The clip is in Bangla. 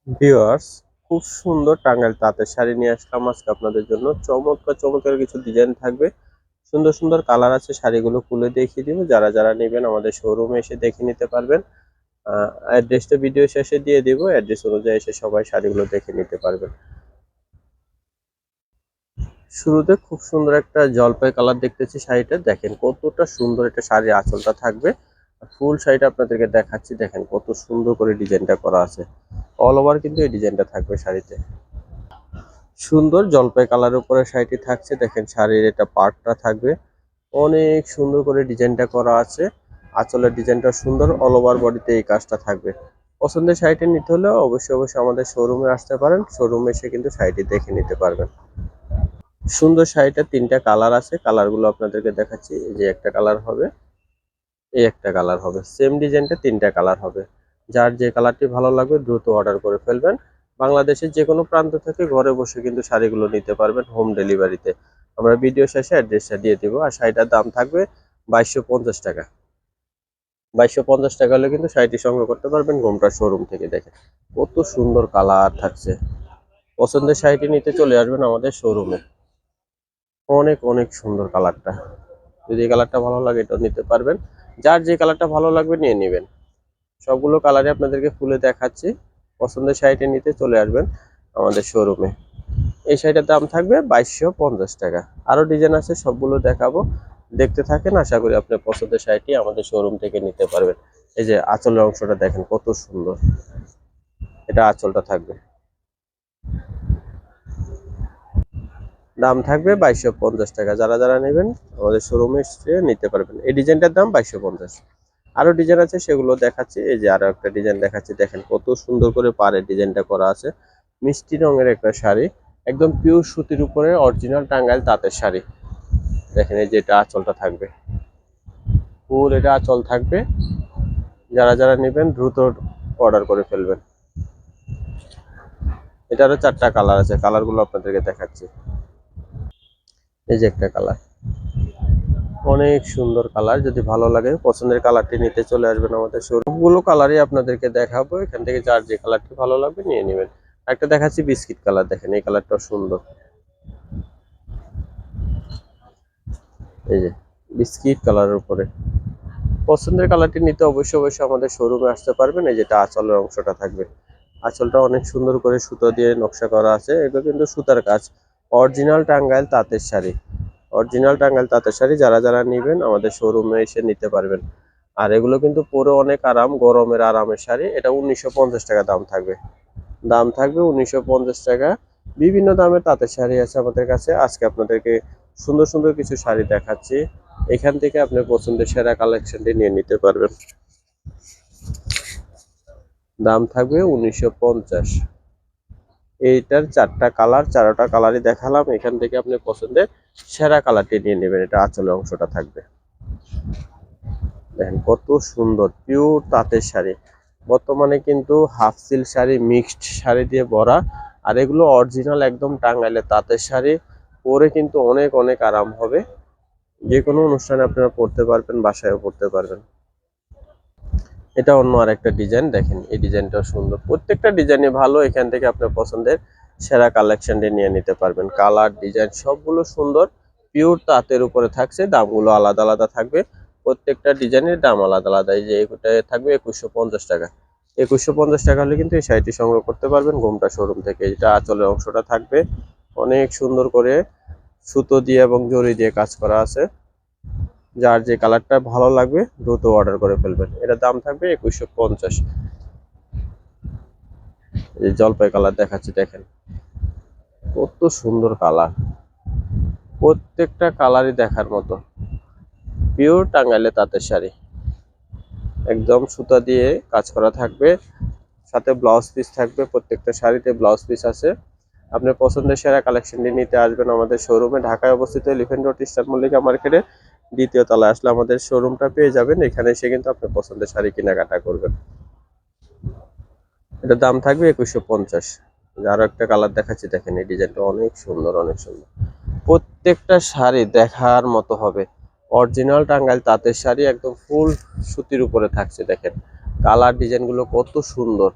ভিউয়ার্স, খুব সুন্দর টাঙ্গাইল তাঁতের শাড়ি নিয়ে আসলাম আজকে আপনাদের জন্য। চমৎকার চমৎকার কিছু ডিজাইন থাকবে, সুন্দর সুন্দর কালার আছে। শাড়িগুলো খুলে দেখিয়ে দিব, যারা যারা নেবেন আমাদের শোরুমে এসে দেখে নিতে পারবেন। অ্যাড্রেসটা ভিডিও শেষে দিয়ে দিব, অ্যাড্রেস অনুযায়ী এসে সবাই শাড়িগুলো দেখে নিতে পারবেন। শুরুতে খুব সুন্দর একটা জলপাই কালার দেখতেছি শাড়িটা, দেখেন কতটা সুন্দর একটা শাড়ির আঁচলটা থাকবে। ফুল শাড়িটা আপনাদেরকে দেখাচ্ছি, দেখেন কত সুন্দর করে ডিজাইনটা করা আছে। অল ওভার কিন্তু এই ডিজাইনটা থাকবে শাড়িতে। সুন্দর জলপাই কালার উপরে শাড়িটি থাকছে, দেখেন শাড়ির এটা পার্টটা থাকবে অনেক সুন্দর করে ডিজাইনটা করা আছে। আঁচলের ডিজাইনটা সুন্দর, অল ওভার বডিতে এই কাজটা থাকবে। পছন্দের শাড়িটি নিতে হলে অবশ্যই অবশ্যই আমাদের শোরুমে আসতে পারেন, শোরুমে এসে কিন্তু শাড়িটি দেখে নিতে পারবেন। সুন্দর শাড়িটা তিনটা কালার আছে, কালারগুলো আপনাদেরকে দেখাচ্ছি। এই যে একটা কালার হবে, এই একটা কালার হবে, সেম ডিজাইনটা তিনটা কালার হবে। যার যে কালারটি ভালো লাগবে দ্রুত অর্ডার করে ফেলবেন। বাংলাদেশের যে কোনো প্রান্ত থেকে ঘরে বসে কিন্তু শাড়িগুলো নিতে পারবেন হোম ডেলিভারিতে। আমরা ভিডিও শেষে অ্যাড্রেসটা দিয়ে দিব। আর শাড়িটার দাম থাকবে 2250 টাকা। 2250 টাকা হলে কিন্তু শাড়িটি সংগ্রহ করতে পারবেন ঘোমটা শোরুম থেকে। দেখেন কত সুন্দর কালার থাকছে। পছন্দের শাড়িটি নিতে চলে আসবেন আমাদের শোরুমে। অনেক অনেক সুন্দর কালারটা, যদি এই কালারটা ভালো লাগে এটা নিতে পারবেন। যার যে কালারটা ভালো লাগবে নিয়ে নেবেন। সবগুলো কালারই আপনাদেরকে খুলে দেখাচ্ছি। পছন্দের শাড়িটি নিতে চলে আসবেন আমাদের শোরুমে। এই শাড়িটার দাম থাকবে 2250 টাকা। আরো ডিজাইন আছে, সবগুলো দেখাবো, দেখতে থাকেন। আশা করি আপনার পছন্দের শাড়িটি আমাদের শোরুম থেকে নিতে পারবেন। এই যে আঁচলের অংশটা দেখেন কত সুন্দর, এটা আঁচলটা থাকবে। দাম থাকবে 2250 টাকা। যারা যারা নেবেন আমাদের শোরুমে এসে নিতে পারবেন। এই ডিজাইনটার দাম 2250। আরো ডিজাইন আছে, সেগুলো দেখাচ্ছি। এই যে আরো একটা ডিজাইন দেখাচ্ছি, দেখেন কত সুন্দর করে পাড়ের ডিজাইনটা করা আছে। মিষ্টি রঙের একটা শাড়ি, একদম পিওর সুতির উপরে অরিজিনাল টাঙ্গাইল তাঁতের শাড়ি। দেখেন এই যে এটা আঁচলটা থাকবে, ফুল এটা আঁচল থাকবে। যারা যারা নেবেন দ্রুত অর্ডার করে ফেলবেন। এটারও চারটা কালার আছে, কালারগুলো আপনাদেরকে দেখাচ্ছি। এই যে একটা কালার, অনেক সুন্দর কালার। যদি ভালো লাগে পছন্দের কালারটি নিতে চলে আসবেন আমাদের শোরুম। সবগুলো কালারই আপনাদেরকে দেখাবো, এখান থেকে যার যে কালারটি ভালো লাগবে নিয়ে নেবেন। একটা দেখাচ্ছি বিস্কিট কালার, দেখেন এই কালারটাও সুন্দর। এই যে বিস্কিট কালারের উপরে পছন্দের কালারটি নিতে অবশ্যই অবশ্যই আমাদের শোরুমে আসতে পারবেন। এই যেটা আঁচলের অংশটা থাকবে, আঁচলটা অনেক সুন্দর করে সুতো দিয়ে নকশা করা আছে। এগুলো কিন্তু সুতার কাজ, অরিজিনাল টাঙ্গাইল তাঁতের শাড়ি। অরিজিনাল টাঙ্গাইল তাঁতের শাড়ি যারা যারা নেবেন আমাদের শোরুমে এসে নিতে পারবেন। আর এগুলো কিন্তু পরে অনেক আরাম, গরমের আরামের শাড়ি। এটা 1950 টাকা দাম থাকবে। দাম থাকবে 1950 টাকা। বিভিন্ন দামের তাঁতের শাড়ি আছে আমাদের কাছে। আজকে আপনাদেরকে সুন্দর সুন্দর কিছু শাড়ি দেখাচ্ছি, এখান থেকে আপনার পছন্দের সেরা কালেকশনটি নিয়ে নিতে পারবেন। দাম থাকবে 1950। এইটার চারটা কালার, চারটা কালারই দেখালাম, এখান থেকে আপনি পছন্দের সেরা কালারটি নিয়ে নেবেন। এটা আঁচলের অংশটা থাকবে, দেখেন কত সুন্দর পিওর তাঁতের শাড়ি। বর্তমানে কিন্তু half silk sari, mixed sari দিয়ে ভরা। আর এগুলো অরিজিনাল একদম টাঙ্গাইলের তাঁতের শাড়ি। পরে কিন্তু অনেক অনেক আরাম হবে, যে কোনো অনুষ্ঠানে আপনারা পরতে পারবেন, বাসায়ও পরতে পারবেন। এটা অন্য আরেকটা ডিজাইন, দেখেন এই ডিজাইনটাও সুন্দর। প্রত্যেকটা ডিজাইনই ভালো, এখান থেকে আপনার পছন্দের সেরা কালেকশনটি নিয়ে নিতে পারবেন। কালার ডিজাইন সবগুলো সুন্দর, পিওর তাঁতের উপরে থাকছে। দামগুলো আলাদা আলাদা থাকবে, প্রত্যেকটা ডিজাইনের দাম আলাদা আলাদা। এই যে এটা থাকবে 2150 টাকা। 2150 টাকা হলে কিন্তু এই শাড়িটি সংগ্রহ করতে পারবেন ঘোমটা শোরুম থেকে। এটা আঁচলের অংশটা থাকবে অনেক সুন্দর করে সুতো দিয়ে এবং জড়ি দিয়ে কাজ করা আছে। যার যে কালারটা ভালো লাগবে দ্রুত অর্ডার করে ফেলবেন। এটার দাম থাকবে 2150। এই জলপাই কালার দেখাচ্ছি, দেখেন কত সুন্দর কালার। প্রত্যেকটা কালারই দেখার মতো, পিওর টাঙ্গাইলে তাঁতের শাড়ি, একদম সুতা দিয়ে কাজ করা থাকবে। সাথে ব্লাউজ পিস থাকবে, প্রত্যেকটা শাড়িতে ব্লাউজ পিস আছে। আপনার পছন্দের সেরা কালেকশনটি নিতে আসবেন আমাদের শোরুমে। ঢাকায় অবস্থিত এলিফ্যান্ট রোড স্টার মল্লিকা মার্কেটে দ্বিতীয় তলায় আসলে আমাদের শোরুমটা পেয়ে যাবেন। এখানে এসে কিন্তু আপনার পছন্দের শাড়ি কেনাকাটা করবেন। এটার দাম থাকবে 2150। আরো একটা কালার দেখাচ্ছি, দেখেন এই ডিজাইনটা অনেক সুন্দর, অনেক সুন্দর। প্রত্যেকটা শাড়ি দেখার মতো হবে, অরিজিনাল টাঙ্গাইল তাঁতের শাড়ি, একদম ফুল সুতির উপরে থাকছে। দেখেন কালার ডিজাইনগুলো কত সুন্দর।